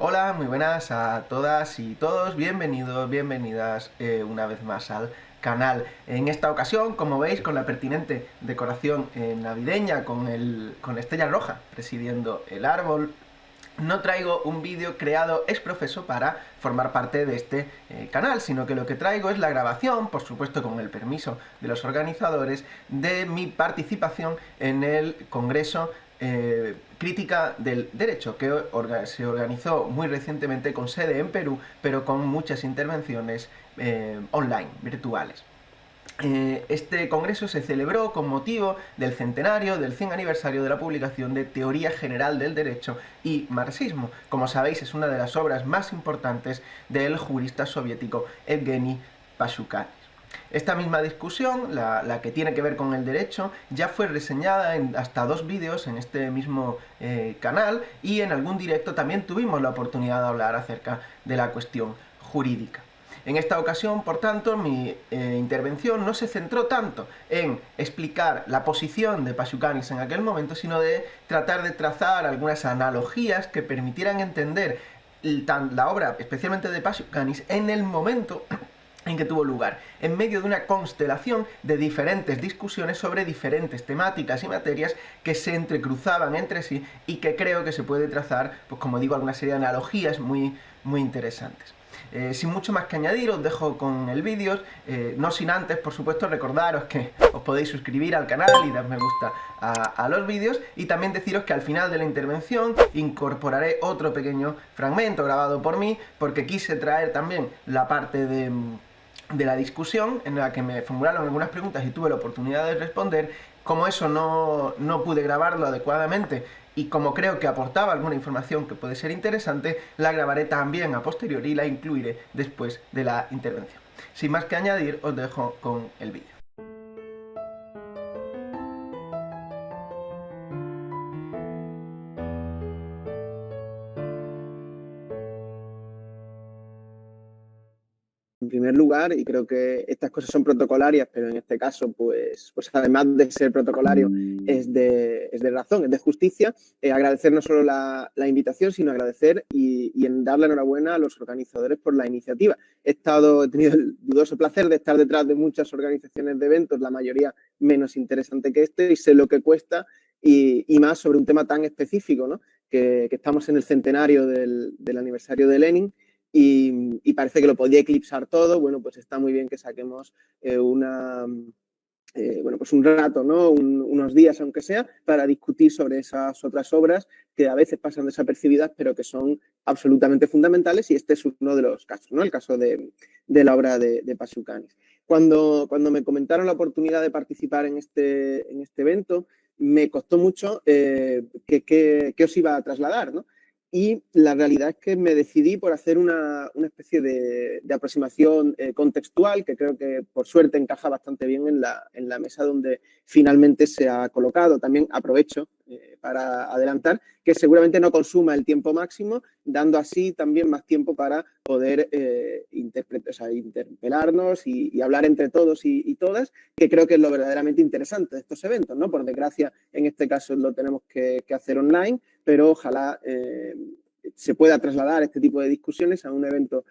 Hola, muy buenas a todas y todos, bienvenidos, bienvenidas una vez más al canal. En esta ocasión, como veis, con la pertinente decoración navideña, con la estrella roja presidiendo el árbol, no traigo un vídeo creado ex profeso para formar parte de este canal, sino que lo que traigo es la grabación, por supuesto con el permiso de los organizadores, de mi participación en el Congreso Crítica del Derecho, que se organizó muy recientemente con sede en Perú, pero con muchas intervenciones online, virtuales. Este congreso se celebró con motivo del centenario del 100 aniversario de la publicación de Teoría General del Derecho y Marxismo. Como sabéis, es una de las obras más importantes del jurista soviético Evgeny Pashukanis. Esta misma discusión, la que tiene que ver con el derecho, ya fue reseñada en hasta 2 vídeos en este mismo canal, y en algún directo también tuvimos la oportunidad de hablar acerca de la cuestión jurídica. En esta ocasión, por tanto, mi intervención no se centró tanto en explicar la posición de Pashukanis en aquel momento, sino de tratar de trazar algunas analogías que permitieran entender la obra, especialmente de Pashukanis, en el momento en que tuvo lugar, en medio de una constelación de diferentes discusiones sobre diferentes temáticas y materias que se entrecruzaban entre sí y que creo que se puede trazar, pues como digo, alguna serie de analogías muy interesantes. Sin mucho más que añadir, os dejo con el vídeo, no sin antes, por supuesto, recordaros que os podéis suscribir al canal y dar me gusta a los vídeos, y también deciros que al final de la intervención incorporaré otro pequeño fragmento grabado por mí, porque quise traer también la parte de la discusión en la que me formularon algunas preguntas y tuve la oportunidad de responder. Como eso no pude grabarlo adecuadamente y como creo que aportaba alguna información que puede ser interesante, la grabaré también a posteriori y la incluiré después de la intervención. Sin más que añadir, os dejo con el vídeo. En primer lugar, y creo que estas cosas son protocolarias, pero en este caso, pues además de ser protocolario, es de razón, es de justicia, agradecer no solo la invitación, sino agradecer y en dar la enhorabuena a los organizadores por la iniciativa. He tenido el dudoso placer de estar detrás de muchas organizaciones de eventos, la mayoría menos interesante que este, y sé lo que cuesta y más sobre un tema tan específico, ¿no? Que estamos en el centenario del aniversario de Lenin. Y parece que lo podía eclipsar todo. Bueno, pues está muy bien que saquemos pues un rato, ¿no? Unos días, aunque sea, para discutir sobre esas otras obras que a veces pasan desapercibidas, pero que son absolutamente fundamentales, y este es uno de los casos, ¿no? El caso de la obra de Pashukanis. Cuando me comentaron la oportunidad de participar en este evento, me costó mucho qué os iba a trasladar, ¿no? Y la realidad es que me decidí por hacer una especie de aproximación contextual, que creo que por suerte encaja bastante bien en la mesa donde finalmente se ha colocado. También aprovecho para adelantar que seguramente no consuma el tiempo máximo, dando así también más tiempo para poder interpelarnos y hablar entre todos y todas, que creo que es lo verdaderamente interesante de estos eventos, ¿no? Por desgracia, en este caso lo tenemos que hacer online, pero ojalá se pueda trasladar este tipo de discusiones a un evento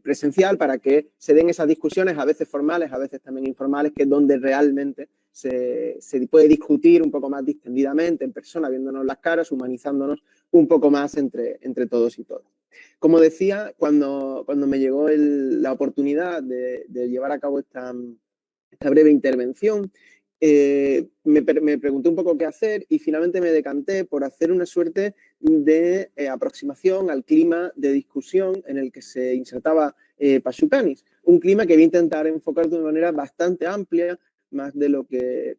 presencial para que se den esas discusiones, a veces formales, a veces también informales, que es donde realmente se puede discutir un poco más distendidamente en persona, viéndonos las caras, humanizándonos un poco más entre todos y todas. Como decía, cuando me llegó la oportunidad de llevar a cabo esta breve intervención, me pregunté un poco qué hacer y finalmente me decanté por hacer una suerte de aproximación al clima de discusión en el que se insertaba Pashukanis. Un clima que voy a intentar enfocar de una manera bastante amplia, más de lo que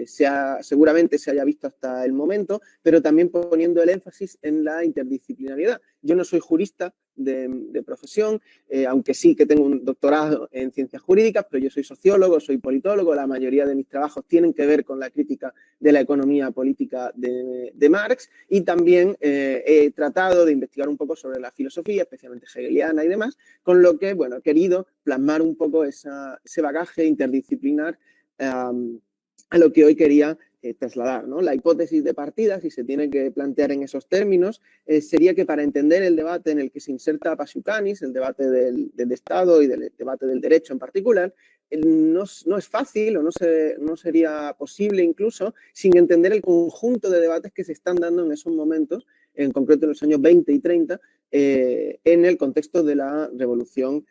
seguramente se haya visto hasta el momento, pero también poniendo el énfasis en la interdisciplinariedad. Yo no soy jurista de profesión, aunque sí que tengo un doctorado en ciencias jurídicas, pero yo soy sociólogo, soy politólogo, la mayoría de mis trabajos tienen que ver con la crítica de la economía política de Marx, y también he tratado de investigar un poco sobre la filosofía, especialmente hegeliana y demás, con lo que, bueno, he querido plasmar un poco ese bagaje interdisciplinar a lo que hoy quería trasladar, ¿no? La hipótesis de partida, si se tiene que plantear en esos términos, sería que para entender el debate en el que se inserta Pashukanis, el debate del Estado y del debate del derecho en particular, no es fácil o no sería posible incluso sin entender el conjunto de debates que se están dando en esos momentos, en concreto en los años 20 y 30, en el contexto de la revolución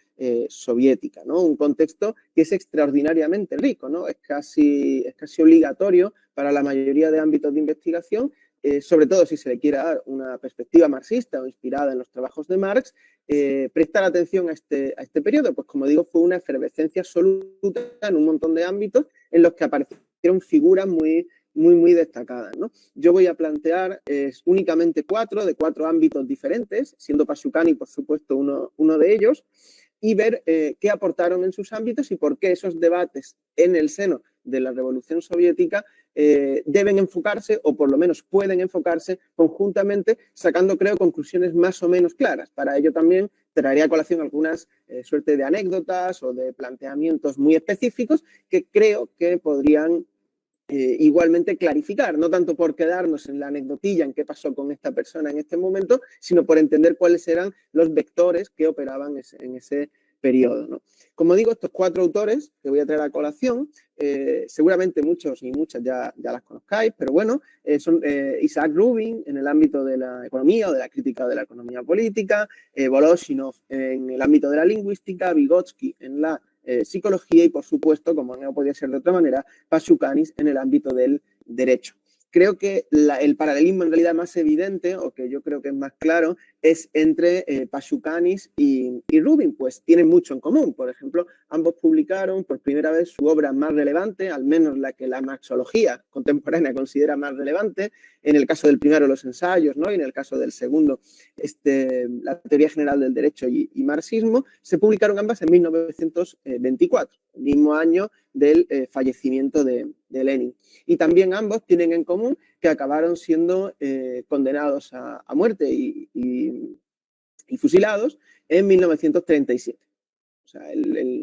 soviética, ¿no? Un contexto que es extraordinariamente rico, ¿no? Es casi obligatorio para la mayoría de ámbitos de investigación, sobre todo si se le quiere dar una perspectiva marxista o inspirada en los trabajos de Marx, prestar atención a este periodo, pues como digo, fue una efervescencia absoluta en un montón de ámbitos en los que aparecieron figuras muy destacadas, ¿no? Yo voy a plantear únicamente de cuatro ámbitos diferentes, siendo Pashukhani, por supuesto, uno de ellos, y ver qué aportaron en sus ámbitos y por qué esos debates en el seno de la Revolución Soviética deben enfocarse, o por lo menos pueden enfocarse conjuntamente, sacando, creo, conclusiones más o menos claras. Para ello también traeré a colación algunas suerte de anécdotas o de planteamientos muy específicos que creo que podrían igualmente clarificar, no tanto por quedarnos en la anecdotilla en qué pasó con esta persona en este momento, sino por entender cuáles eran los vectores que operaban en ese periodo, ¿no? Como digo, estos cuatro autores que voy a traer a colación, seguramente muchos y muchas ya las conozcáis, pero bueno, son Isaac Rubin en el ámbito de la economía o de la crítica de la economía política, Voloshinov en el ámbito de la lingüística, Vygotsky en la psicología y, por supuesto, como no podía ser de otra manera, Pashukanis en el ámbito del derecho. Creo que el paralelismo en realidad más evidente, o que yo creo que es más claro, es entre Pashukanis y Rubin, pues tienen mucho en común. Por ejemplo, ambos publicaron por primera vez su obra más relevante, al menos la que la marxología contemporánea considera más relevante. En el caso del primero, los ensayos, ¿no? Y en el caso del segundo, la teoría general del derecho y marxismo, se publicaron ambas en 1924, el mismo año del fallecimiento de Lenin. Y también ambos tienen en común que acabaron siendo condenados a muerte y fusilados en 1937. O sea,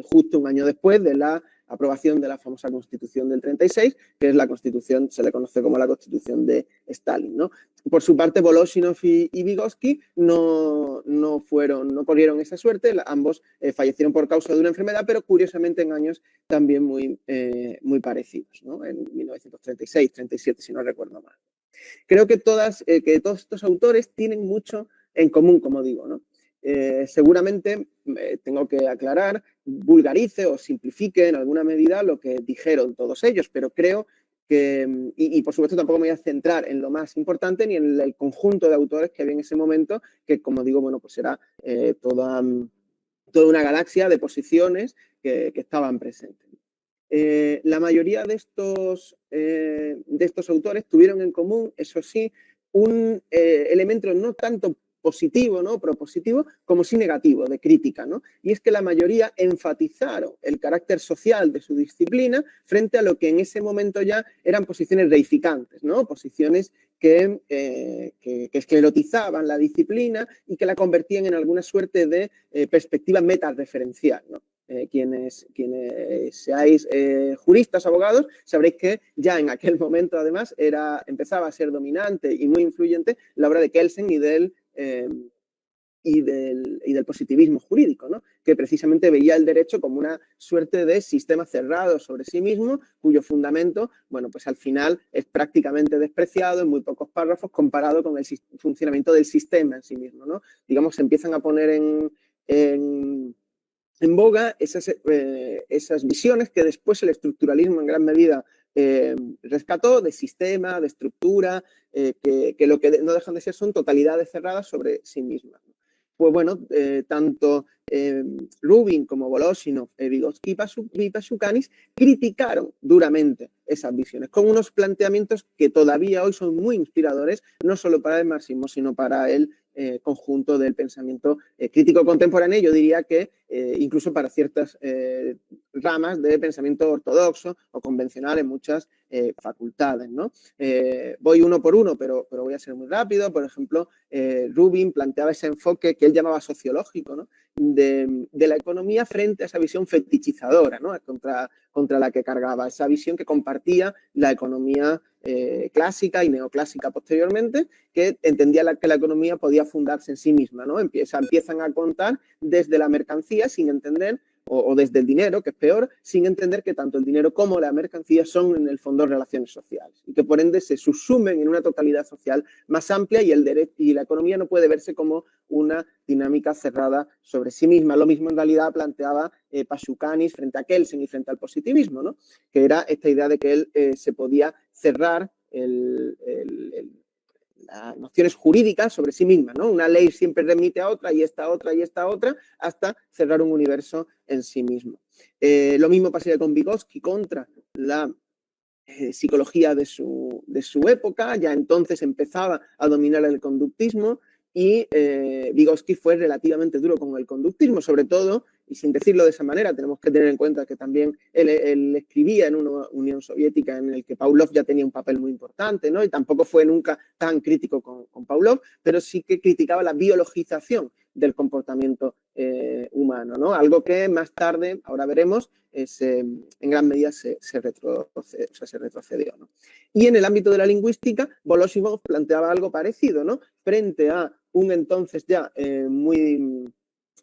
justo un año después de la aprobación de la famosa Constitución del 36, que es la Constitución, se le conoce como la Constitución de Stalin, ¿no? Por su parte, Voloshinov y Vygotsky no corrieron esa suerte, ambos fallecieron por causa de una enfermedad, pero curiosamente en años también muy parecidos, ¿no? En 1936, 37, si no recuerdo mal. Creo que todos estos autores tienen mucho en común, como digo, ¿no? Seguramente tengo que aclarar, vulgarice o simplifique en alguna medida lo que dijeron todos ellos, pero creo que, y por supuesto tampoco me voy a centrar en lo más importante ni en el conjunto de autores que había en ese momento, que como digo, bueno, pues era toda una galaxia de posiciones que estaban presentes. La mayoría de estos autores tuvieron en común, eso sí, un elemento no tanto positivo, ¿no? Propositivo, como sí negativo, de crítica, ¿no? Y es que la mayoría enfatizaron el carácter social de su disciplina frente a lo que en ese momento ya eran posiciones reificantes, ¿no? Posiciones que esclerotizaban la disciplina y que la convertían en alguna suerte de perspectiva metareferencial, ¿no? Quienes seáis juristas, abogados, sabréis que ya en aquel momento, además, empezaba a ser dominante y muy influyente la obra de Kelsen y del positivismo jurídico, ¿no? Que precisamente veía el derecho como una suerte de sistema cerrado sobre sí mismo, cuyo fundamento, bueno, pues al final es prácticamente despreciado en muy pocos párrafos comparado con el funcionamiento del sistema en sí mismo, ¿no? Digamos, se empiezan a poner en boga esas visiones que después el estructuralismo en gran medida rescató, de sistema, de estructura, que lo que no dejan de ser son totalidades cerradas sobre sí mismas. Pues bueno, tanto Rubin como Voloshinov, Vygotsky y Pashukanis criticaron duramente esas visiones, con unos planteamientos que todavía hoy son muy inspiradores, no solo para el marxismo, sino para el conjunto del pensamiento crítico contemporáneo. Yo diría que incluso para ciertas ramas de pensamiento ortodoxo o convencional en muchas facultades, ¿no? Voy uno por uno, pero voy a ser muy rápido. Por ejemplo, Rubin planteaba ese enfoque que él llamaba sociológico, ¿no? de la economía frente a esa visión fetichizadora, ¿no? contra la que cargaba, esa visión que compartía la economía clásica y neoclásica posteriormente, que entendía que la economía podía fundarse en sí misma, ¿no? Empiezan a contar desde la mercancía sin entender, o desde el dinero, que es peor, sin entender que tanto el dinero como la mercancía son en el fondo relaciones sociales y que por ende se subsumen en una totalidad social más amplia y la economía no puede verse como una dinámica cerrada sobre sí misma. Lo mismo en realidad planteaba Pashukānis frente a Kelsen y frente al positivismo, ¿no? Que era esta idea de que él se podía cerrar las nociones jurídicas sobre sí mismas, ¿no? Una ley siempre remite a otra y esta otra y esta otra hasta cerrar un universo en sí mismo. Lo mismo pasaría con Vygotsky contra la psicología de su época, ya entonces empezaba a dominar el conductismo y Vygotsky fue relativamente duro con el conductismo, sobre todo, y sin decirlo de esa manera, tenemos que tener en cuenta que también él escribía en una Unión Soviética en el que Pavlov ya tenía un papel muy importante, ¿no? Y tampoco fue nunca tan crítico con Pavlov, pero sí que criticaba la biologización del comportamiento humano, ¿no? Algo que más tarde, ahora veremos, en gran medida se retrocedió, ¿no? Y en el ámbito de la lingüística, Voloshimov planteaba algo parecido, ¿no? Frente a un entonces ya muy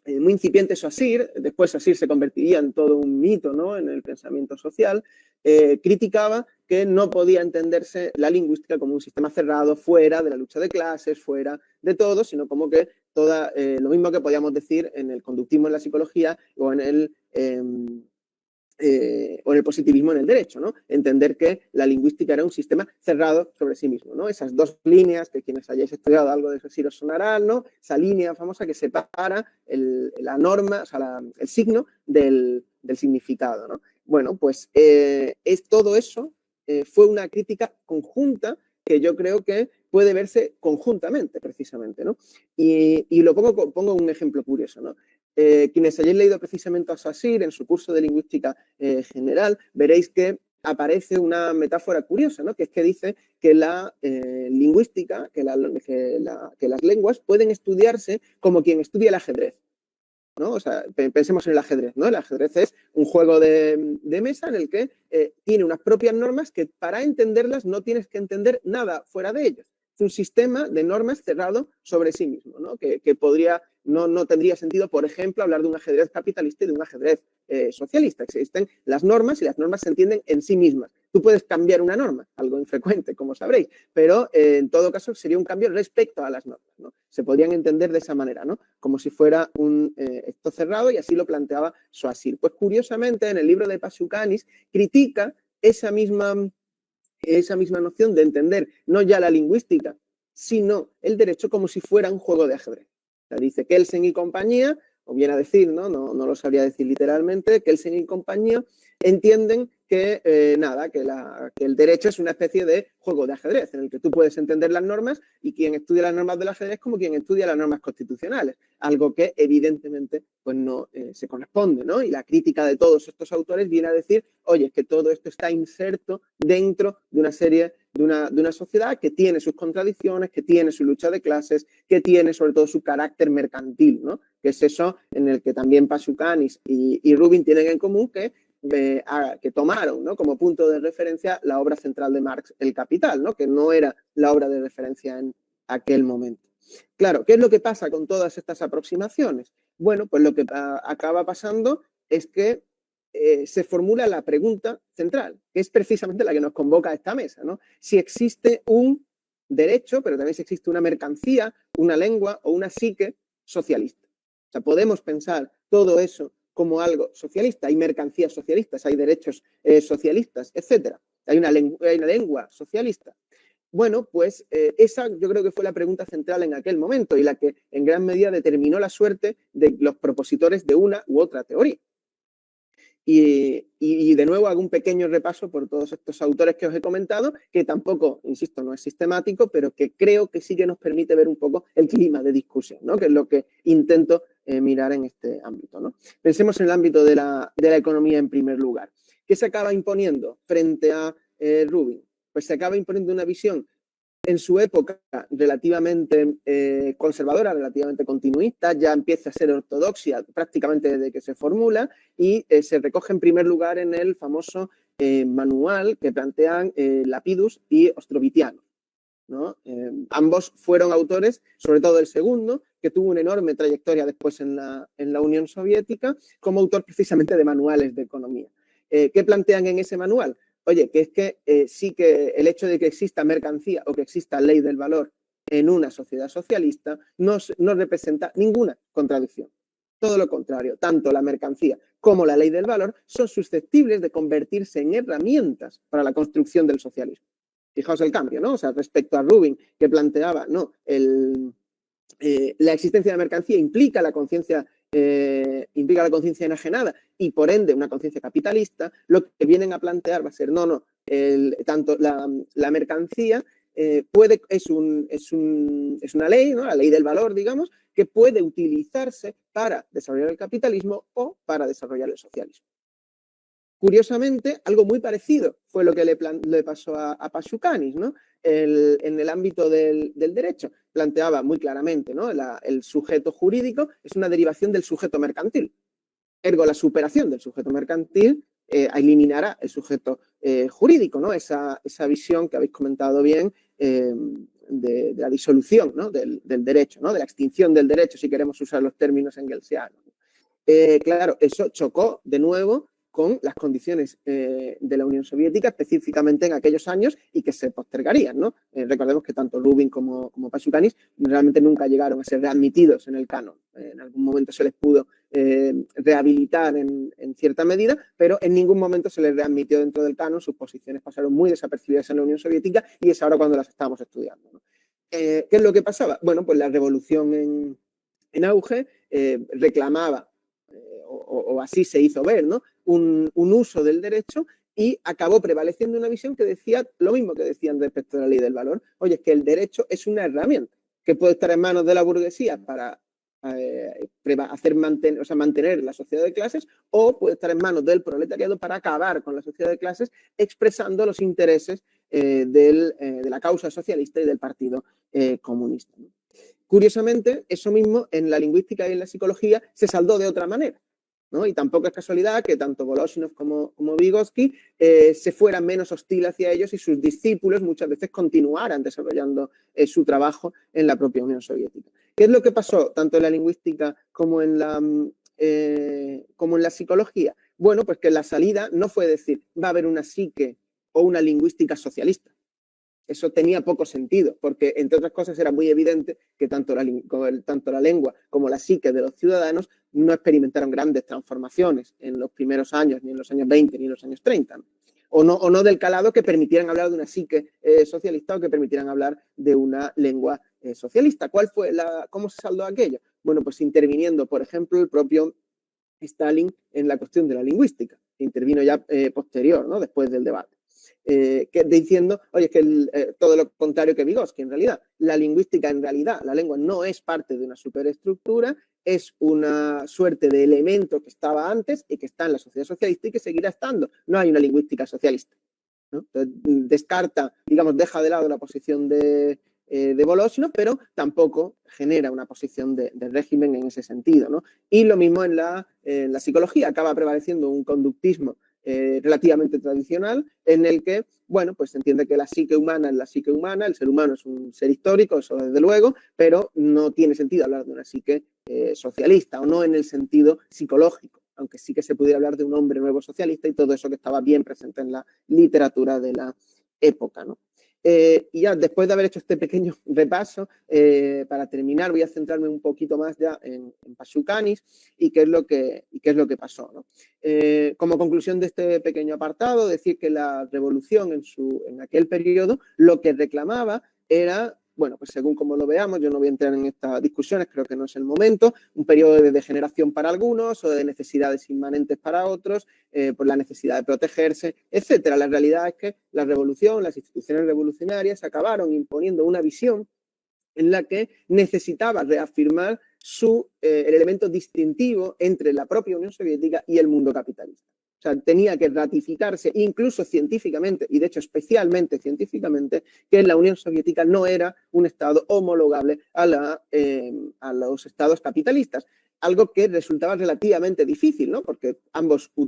incipiente Saussure, después Saussure se convertiría en todo un mito, ¿no? En el pensamiento social, criticaba que no podía entenderse la lingüística como un sistema cerrado, fuera de la lucha de clases, fuera de todo, sino como que lo mismo que podíamos decir en el conductismo en la psicología o en el positivismo en el derecho, ¿no? Entender que la lingüística era un sistema cerrado sobre sí mismo, ¿no? Esas dos líneas que quienes hayáis estudiado algo de Saussure os sonarán, ¿no? Esa línea famosa que separa la norma, o sea, el signo del significado, ¿no? Bueno, pues todo eso fue una crítica conjunta que yo creo que puede verse conjuntamente, precisamente, ¿no? Y lo pongo un ejemplo curioso, ¿no? Quienes hayáis leído precisamente a Saussure en su curso de lingüística general, veréis que aparece una metáfora curiosa, ¿no? Que es que dice que la lingüística, que las lenguas pueden estudiarse como quien estudia el ajedrez, ¿no? O sea, pensemos en el ajedrez, ¿no? El ajedrez es un juego de mesa en el que tiene unas propias normas que para entenderlas no tienes que entender nada fuera de ellos. Es un sistema de normas cerrado sobre sí mismo, ¿no? Que no tendría sentido, por ejemplo, hablar de un ajedrez capitalista y de un ajedrez socialista. Existen las normas y las normas se entienden en sí mismas. Tú puedes cambiar una norma, algo infrecuente, como sabréis, pero en todo caso sería un cambio respecto a las normas, ¿no? Se podrían entender de esa manera, ¿no? Como si fuera un esto cerrado, y así lo planteaba Saussure. Pues curiosamente, en el libro de Pashukānis critica esa misma noción de entender no ya la lingüística, sino el derecho como si fuera un juego de ajedrez. O sea, dice Kelsen y compañía, o viene a decir, no lo sabría decir literalmente, Kelsen y compañía entienden que que el derecho es una especie de juego de ajedrez en el que tú puedes entender las normas y quien estudia las normas del ajedrez como quien estudia las normas constitucionales, algo que evidentemente pues no se corresponde, ¿no? Y la crítica de todos estos autores viene a decir, oye, es que todo esto está inserto dentro de una serie de una sociedad que tiene sus contradicciones, que tiene su lucha de clases, que tiene sobre todo su carácter mercantil, ¿no? Que es eso en el que también Pashukānis y Rubin tienen en común que tomaron, ¿no? Como punto de referencia la obra central de Marx, El Capital, ¿no? Que no era la obra de referencia en aquel momento. Claro, ¿qué es lo que pasa con todas estas aproximaciones? Bueno, pues lo que acaba pasando es que se formula la pregunta central, que es precisamente la que nos convoca a esta mesa, ¿no? Si existe un derecho, pero también si existe una mercancía, una lengua o una psique socialista. O sea, podemos pensar todo eso como algo socialista. Hay mercancías socialistas, hay derechos socialistas, etc. Hay una lengua socialista. Bueno, pues esa yo creo que fue la pregunta central en aquel momento y la que en gran medida determinó la suerte de los propositores de una u otra teoría. Y de nuevo hago un pequeño repaso por todos estos autores que os he comentado, que tampoco, insisto, no es sistemático, pero que creo que sí que nos permite ver un poco el clima de discusión, ¿no? Que es lo que intento mirar en este ámbito, ¿no? Pensemos en el ámbito de la economía en primer lugar. ¿Qué se acaba imponiendo frente a Rubin? Pues se acaba imponiendo una visión en su época relativamente conservadora, relativamente continuista, ya empieza a ser ortodoxia prácticamente desde que se formula y se recoge en primer lugar en el famoso manual que plantean Lapidus y Ostrovitiano, ¿no? Ambos fueron autores, sobre todo el segundo, que tuvo una enorme trayectoria después en la Unión Soviética, como autor precisamente de manuales de economía. ¿Qué plantean en ese manual? Oye, que es que sí que el hecho de que exista mercancía o que exista ley del valor en una sociedad socialista no representa ninguna contradicción. Todo lo contrario, tanto la mercancía como la ley del valor son susceptibles de convertirse en herramientas para la construcción del socialismo. Fijaos el cambio, ¿no? O sea, respecto a Rubin, que planteaba, no, la existencia de mercancía implica la conciencia enajenada y por ende una conciencia capitalista, lo que vienen a plantear va a ser, tanto la mercancía es una ley, ¿no? La ley del valor, digamos, que puede utilizarse para desarrollar el capitalismo o para desarrollar el socialismo. Curiosamente, algo muy parecido fue lo que le pasó a Pashukanis, ¿no? En el ámbito del derecho. Planteaba muy claramente, ¿no? El sujeto jurídico es una derivación del sujeto mercantil. Ergo, la superación del sujeto mercantil eliminará el sujeto jurídico, ¿no? Esa visión que habéis comentado bien de la disolución, ¿no? del derecho, ¿no? De la extinción del derecho, si queremos usar los términos engelsianos. Claro, eso chocó de nuevo con las condiciones de la Unión Soviética, específicamente en aquellos años y que se postergarían, ¿no? Recordemos que tanto Rubin como Pashukanis realmente nunca llegaron a ser readmitidos en el canon. En algún momento se les pudo rehabilitar en cierta medida, pero en ningún momento se les readmitió dentro del canon. Sus posiciones pasaron muy desapercibidas en la Unión Soviética y es ahora cuando las estamos estudiando, ¿no? ¿Qué es lo que pasaba? Bueno, pues la revolución en auge reclamaba, o así se hizo ver, ¿no? Un uso del derecho y acabó prevaleciendo una visión que decía lo mismo que decían respecto a la ley del valor. Oye, es que el derecho es una herramienta que puede estar en manos de la burguesía para mantener la sociedad de clases o puede estar en manos del proletariado para acabar con la sociedad de clases expresando los intereses de la causa socialista y del Partido Comunista, ¿no? Curiosamente, eso mismo en la lingüística y en la psicología se saldó de otra manera, ¿no? Y tampoco es casualidad que tanto Voloshinov como Vygotsky se fueran menos hostiles hacia ellos y sus discípulos muchas veces continuaran desarrollando su trabajo en la propia Unión Soviética. ¿Qué es lo que pasó tanto en la lingüística como en la psicología? Bueno, pues que la salida no fue decir va a haber una psique o una lingüística socialista. Eso tenía poco sentido, porque entre otras cosas era muy evidente que tanto la lengua como la psique de los ciudadanos no experimentaron grandes transformaciones en los primeros años, ni en los años 20, ni en los años 30, ¿no? O no del calado que permitieran hablar de una psique socialista o que permitieran hablar de una lengua socialista. ¿Cómo se saldó aquello? Bueno, pues interviniendo, por ejemplo, el propio Stalin en la cuestión de la lingüística, que intervino ya posterior, ¿no? Después del debate. Diciendo, oye, es que todo lo contrario que Vygotsky, en realidad, la lingüística, en realidad, la lengua no es parte de una superestructura, es una suerte de elemento que estaba antes y que está en la sociedad socialista y que seguirá estando. No hay una lingüística socialista, ¿no? Entonces, descarta, digamos, deja de lado la posición de Voloshinov, pero tampoco genera una posición de régimen en ese sentido, ¿no? Y lo mismo en la psicología, acaba prevaleciendo un conductismo relativamente tradicional, en el que, bueno, pues se entiende que la psique humana es la psique humana, el ser humano es un ser histórico, eso desde luego, pero no tiene sentido hablar de una psique socialista, o no en el sentido psicológico, aunque sí que se pudiera hablar de un hombre nuevo socialista y todo eso que estaba bien presente en la literatura de la época, ¿no? Y ya después de haber hecho este pequeño repaso, para terminar voy a centrarme un poquito más ya en Pashukanis y qué es lo que pasó, ¿no? Como conclusión de este pequeño apartado, decir que la revolución en aquel periodo lo que reclamaba era, bueno, pues según como lo veamos, yo no voy a entrar en estas discusiones, creo que no es el momento, un periodo de degeneración para algunos o de necesidades inmanentes para otros, por la necesidad de protegerse, etcétera. La realidad es que la revolución, las instituciones revolucionarias acabaron imponiendo una visión en la que necesitaba reafirmar el elemento distintivo entre la propia Unión Soviética y el mundo capitalista. O sea, tenía que ratificarse incluso científicamente, y de hecho especialmente científicamente, que la Unión Soviética no era un Estado homologable a los estados capitalistas. Algo que resultaba relativamente difícil, ¿no? Porque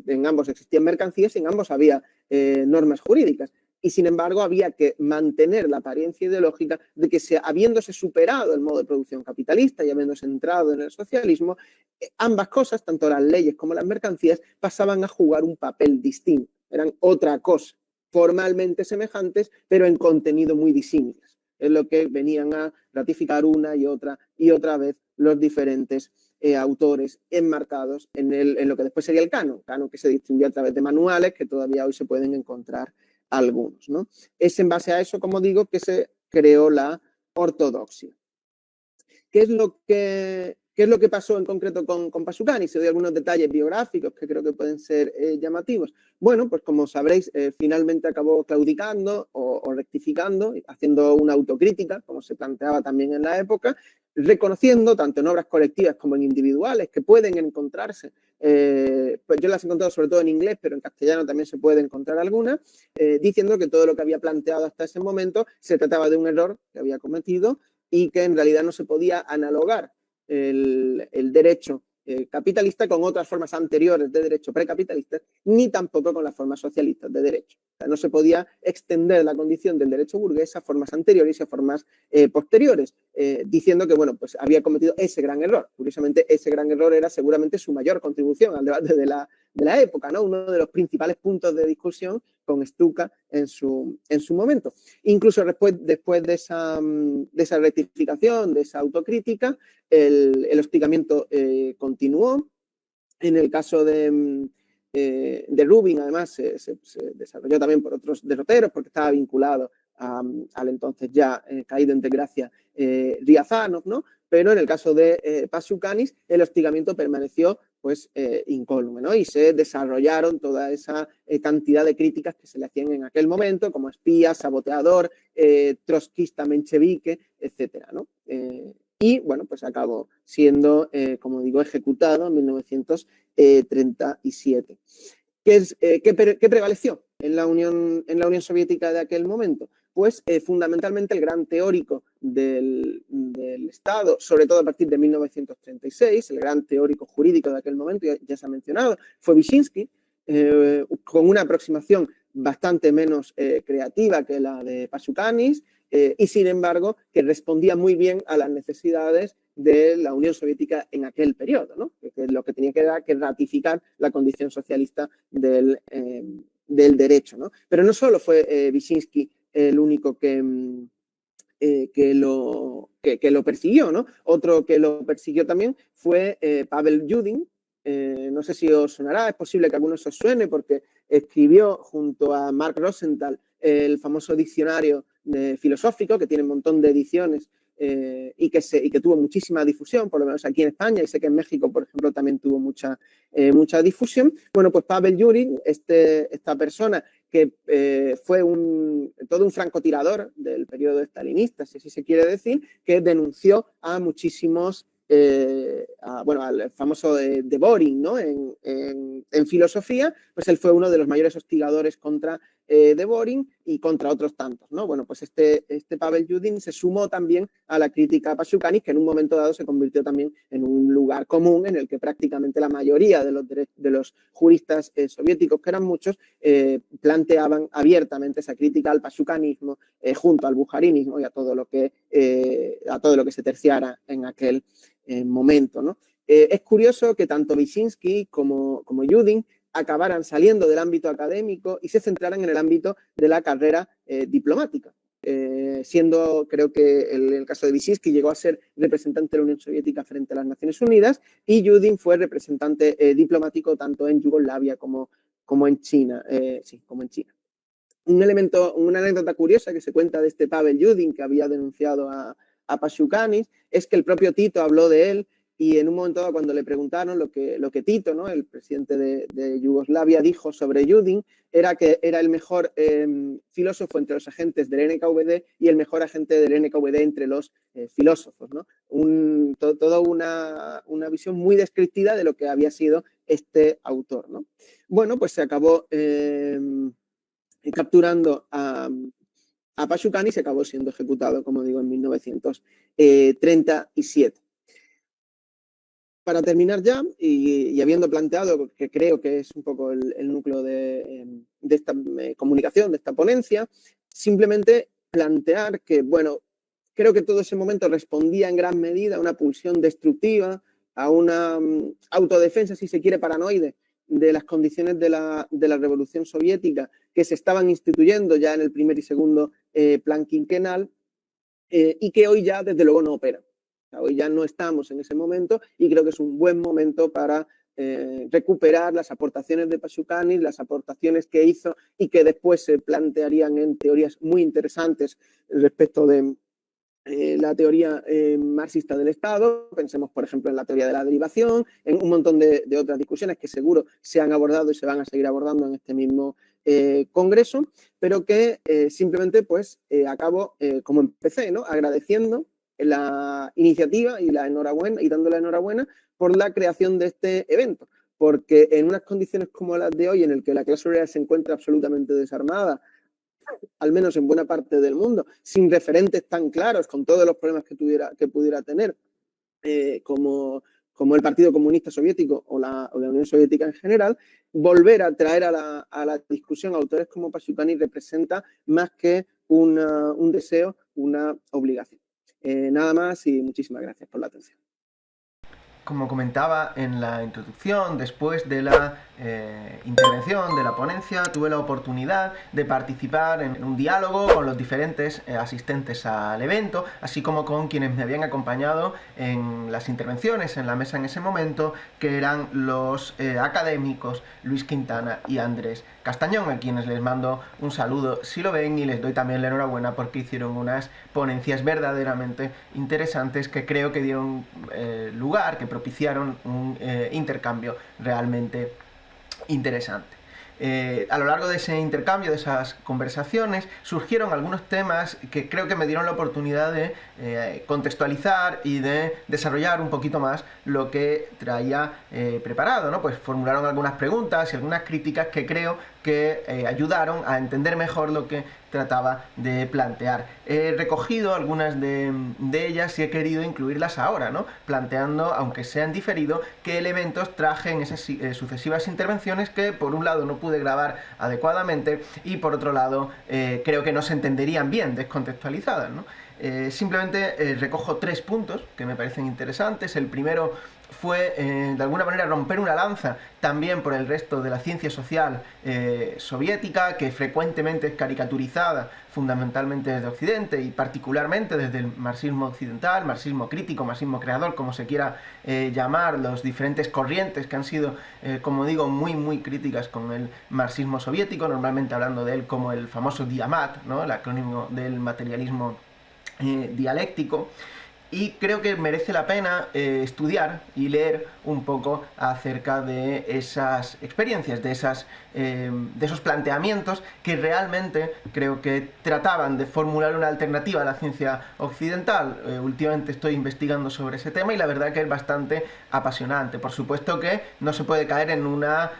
en ambos existían mercancías y en ambos había normas jurídicas. Y sin embargo había que mantener la apariencia ideológica de que habiéndose superado el modo de producción capitalista y habiéndose entrado en el socialismo, ambas cosas, tanto las leyes como las mercancías, pasaban a jugar un papel distinto, eran otra cosa, formalmente semejantes, pero en contenido muy disímiles. Es lo que venían a ratificar una y otra vez los diferentes autores enmarcados en lo que después sería el canon que se distribuye a través de manuales que todavía hoy se pueden encontrar algunos, ¿no? Es en base a eso, como digo, que se creó la ortodoxia. ¿Qué es lo que pasó en concreto con Pasukanis? Se doy algunos detalles biográficos que creo que pueden ser llamativos. Bueno, pues como sabréis, finalmente acabó claudicando o rectificando, haciendo una autocrítica, como se planteaba también en la época, reconociendo, tanto en obras colectivas como en individuales, que pueden encontrarse, pues yo las he encontrado sobre todo en inglés, pero en castellano también se puede encontrar algunas, diciendo que todo lo que había planteado hasta ese momento se trataba de un error que había cometido y que en realidad no se podía analogar el derecho capitalista con otras formas anteriores de derecho precapitalistas, ni tampoco con las formas socialistas de derecho. O sea, no se podía extender la condición del derecho burgués a formas anteriores y a formas posteriores, diciendo que, bueno, pues había cometido ese gran error. Curiosamente, ese gran error era seguramente su mayor contribución al debate de la época, ¿no? Uno de los principales puntos de discusión con Stuka en su momento. Incluso después de esa rectificación, de esa autocrítica, el hostigamiento continuó. En el caso de Rubin, además, se desarrolló también por otros derroteros, porque estaba vinculado al entonces ya caído en desgracia Riazanov, ¿no? Pero en el caso de Pasukanis, el hostigamiento permaneció pues incólume, ¿no? Y se desarrollaron toda esa cantidad de críticas que se le hacían en aquel momento, como espía, saboteador, trotskista menchevique, etcétera, ¿no? Y, bueno, pues acabó siendo, como digo, ejecutado en 1937. ¿Qué prevaleció en la Unión Soviética de aquel momento? Pues fundamentalmente el gran teórico del Estado, sobre todo a partir de 1936, el gran teórico jurídico de aquel momento, ya se ha mencionado, fue Vyshinsky, con una aproximación bastante menos creativa que la de Pasukanis, y sin embargo que respondía muy bien a las necesidades de la Unión Soviética en aquel periodo, ¿no? Que lo que tenía que era que ratificar la condición socialista del derecho, ¿no? Pero no solo fue Vyshinsky el único que lo persiguió, ¿no? Otro que lo persiguió también fue Pavel Yudin. No sé si os sonará, es posible que a algunos os suene porque escribió junto a Mark Rosenthal el famoso diccionario filosófico, que tiene un montón de ediciones y que tuvo muchísima difusión, por lo menos aquí en España, y sé que en México, por ejemplo, también tuvo mucha difusión. Bueno, pues Pavel Yudin, esta persona que fue todo un francotirador del periodo estalinista, si así se quiere decir, que denunció a muchísimos, al famoso Dvorin, ¿no? En filosofía, pues él fue uno de los mayores hostigadores contra Dvorin y contra otros tantos, ¿no? Bueno, pues este Pavel Yudin se sumó también a la crítica a Pasukanis, que en un momento dado se convirtió también en un lugar común en el que prácticamente la mayoría de los juristas soviéticos, que eran muchos, planteaban abiertamente esa crítica al pasukanismo junto al bujarinismo y a todo lo que se terciara en aquel momento, ¿no? Es curioso que tanto Vyshinsky como Yudin acabaran saliendo del ámbito académico y se centraran en el ámbito de la carrera diplomática. Siendo, creo que en el caso de Vyshinsky llegó a ser representante de la Unión Soviética frente a las Naciones Unidas y Yudin fue representante diplomático tanto en Yugoslavia como en China. Como en China. Una anécdota curiosa que se cuenta de este Pavel Yudin que había denunciado a Pasukanis es que el propio Tito habló de él y en un momento dado, cuando le preguntaron lo que Tito, ¿no?, el presidente de Yugoslavia, dijo sobre Yudin, era que era el mejor filósofo entre los agentes del NKVD y el mejor agente del NKVD entre los filósofos, ¿no? Toda una visión muy descriptiva de lo que había sido este autor, ¿no? Bueno, pues se acabó capturando a Pachucani y se acabó siendo ejecutado, como digo, en 1937. Para terminar ya, y habiendo planteado, que creo que es un poco el núcleo de esta comunicación, de esta ponencia, simplemente plantear que, bueno, creo que todo ese momento respondía en gran medida a una pulsión destructiva, a una autodefensa, si se quiere, paranoide, de las condiciones de la Revolución Soviética que se estaban instituyendo ya en el primer y segundo plan quinquenal, y que hoy ya, desde luego, no operan. Hoy ya no estamos en ese momento y creo que es un buen momento para recuperar las aportaciones de Pachucanis, las aportaciones que hizo y que después se plantearían en teorías muy interesantes respecto de la teoría marxista del Estado. Pensemos, por ejemplo, en la teoría de la derivación, en un montón de otras discusiones que seguro se han abordado y se van a seguir abordando en este mismo congreso, pero que simplemente pues acabo como empecé, ¿no?, agradeciendo la iniciativa y la enhorabuena, y dando la enhorabuena por la creación de este evento, porque en unas condiciones como las de hoy, en el que la clase obrera se encuentra absolutamente desarmada, al menos en buena parte del mundo, sin referentes tan claros, con todos los problemas que pudiera tener, como el Partido Comunista Soviético o la Unión Soviética en general, volver a traer a la discusión autores como Pachucani representa más que un deseo, una obligación. Nada más y muchísimas gracias por la atención. Como comentaba en la introducción, después de la intervención de la ponencia, tuve la oportunidad de participar en un diálogo con los diferentes asistentes al evento, así como con quienes me habían acompañado en las intervenciones en la mesa en ese momento, que eran los académicos Luis Quintana y Andrés Castañón, a quienes les mando un saludo si lo ven, y les doy también la enhorabuena porque hicieron unas ponencias verdaderamente interesantes que creo que dieron lugar, que propiciaron un intercambio realmente interesante. A lo largo de ese intercambio, de esas conversaciones, surgieron algunos temas que creo que me dieron la oportunidad de contextualizar y de desarrollar un poquito más lo que traía preparado, ¿no? Pues formularon algunas preguntas y algunas críticas que creo que ayudaron a entender mejor lo que trataba de plantear. He recogido algunas de ellas y he querido incluirlas ahora, ¿no?, planteando, aunque sean diferido, qué elementos traje en esas sucesivas intervenciones que por un lado no pude grabar adecuadamente y por otro lado creo que no se entenderían bien descontextualizadas, ¿no? Simplemente recojo 3 puntos que me parecen interesantes. El primero fue, de alguna manera, romper una lanza también por el resto de la ciencia social soviética, que frecuentemente es caricaturizada fundamentalmente desde Occidente y particularmente desde el marxismo occidental, marxismo crítico, marxismo creador, como se quiera llamar, los diferentes corrientes que han sido, como digo, muy críticas con el marxismo soviético, normalmente hablando de él como el famoso Diamat, ¿no?, el acrónimo del materialismo dialéctico. Y creo que merece la pena estudiar y leer un poco acerca de esas experiencias, de esos planteamientos que realmente creo que trataban de formular una alternativa a la ciencia occidental. Últimamente estoy investigando sobre ese tema y la verdad que es bastante apasionante. Por supuesto que no se puede caer en una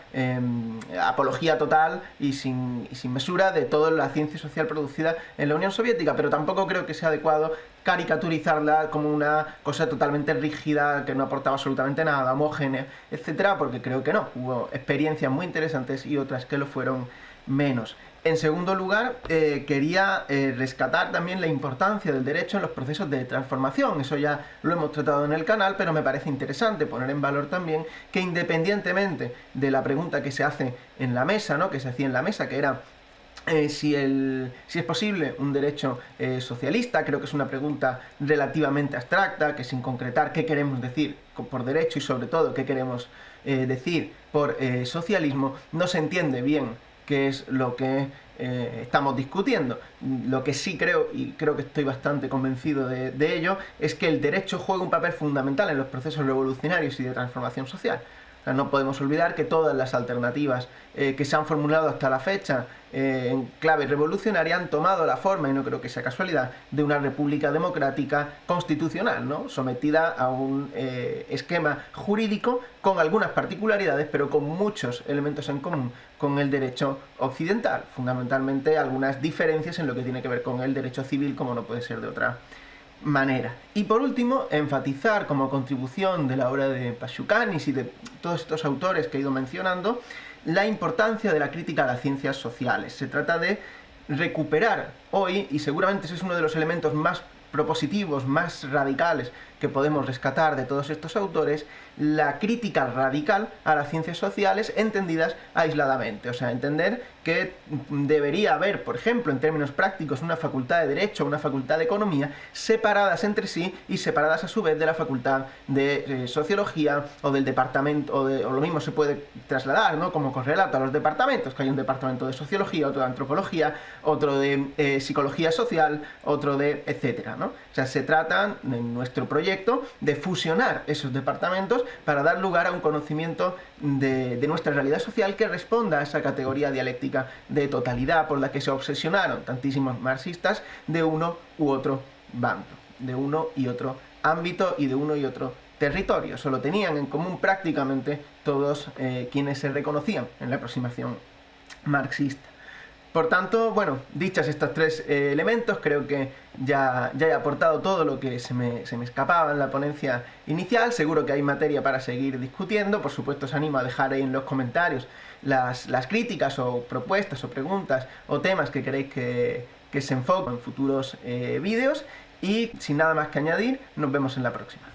apología total y sin mesura de toda la ciencia social producida en la Unión Soviética, pero tampoco creo que sea adecuado caricaturizarla como una cosa totalmente rígida que no aportaba absolutamente nada, homogénea, etcétera, porque creo que no. Hubo experiencias muy interesantes y otras que lo fueron menos. En segundo lugar, quería rescatar también la importancia del derecho en los procesos de transformación. Eso ya lo hemos tratado en el canal, pero me parece interesante poner en valor también que, independientemente de la pregunta que se hace en la mesa, ¿no?, que se hacía en la mesa, que era si es posible un derecho socialista, creo que es una pregunta relativamente abstracta, que sin concretar qué queremos decir por derecho y sobre todo qué queremos decir por socialismo, no se entiende bien qué es lo que estamos discutiendo. Lo que sí creo, y creo que estoy bastante convencido de ello, es que el derecho juega un papel fundamental en los procesos revolucionarios y de transformación social. O sea, no podemos olvidar que todas las alternativas que se han formulado hasta la fecha en clave revolucionaria han tomado la forma, y no creo que sea casualidad, de una república democrática constitucional, ¿no? Sometida a un esquema jurídico con algunas particularidades, pero con muchos elementos en común con el derecho occidental, fundamentalmente algunas diferencias en lo que tiene que ver con el derecho civil, como no puede ser de otra manera. Y por último, enfatizar como contribución de la obra de Pashukanis y de todos estos autores que he ido mencionando, la importancia de la crítica a las ciencias sociales. Se trata de recuperar hoy, y seguramente ese es uno de los elementos más propositivos, más radicales que podemos rescatar de todos estos autores, la crítica radical a las ciencias sociales entendidas aisladamente. O sea, entender que debería haber, por ejemplo, en términos prácticos, una facultad de Derecho, una facultad de Economía, separadas entre sí y separadas a su vez de la facultad de Sociología o del departamento, o lo mismo se puede trasladar, ¿no?, como correlato a los departamentos, que hay un departamento de Sociología, otro de Antropología, otro de Psicología Social, otro de etcétera, ¿no? O sea, se trata, en nuestro proyecto, de fusionar esos departamentos para dar lugar a un conocimiento de nuestra realidad social que responda a esa categoría dialéctica de totalidad por la que se obsesionaron tantísimos marxistas de uno u otro bando, de uno y otro ámbito y de uno y otro territorio. Solo tenían en común prácticamente todos quienes se reconocían en la aproximación marxista. Por tanto, bueno, dichas estos tres elementos, creo que ya he aportado todo lo que se me escapaba en la ponencia inicial. Seguro que hay materia para seguir discutiendo. Por supuesto, os animo a dejar ahí en los comentarios las críticas o propuestas o preguntas o temas que queréis que se enfoquen en futuros vídeos. Y sin nada más que añadir, nos vemos en la próxima.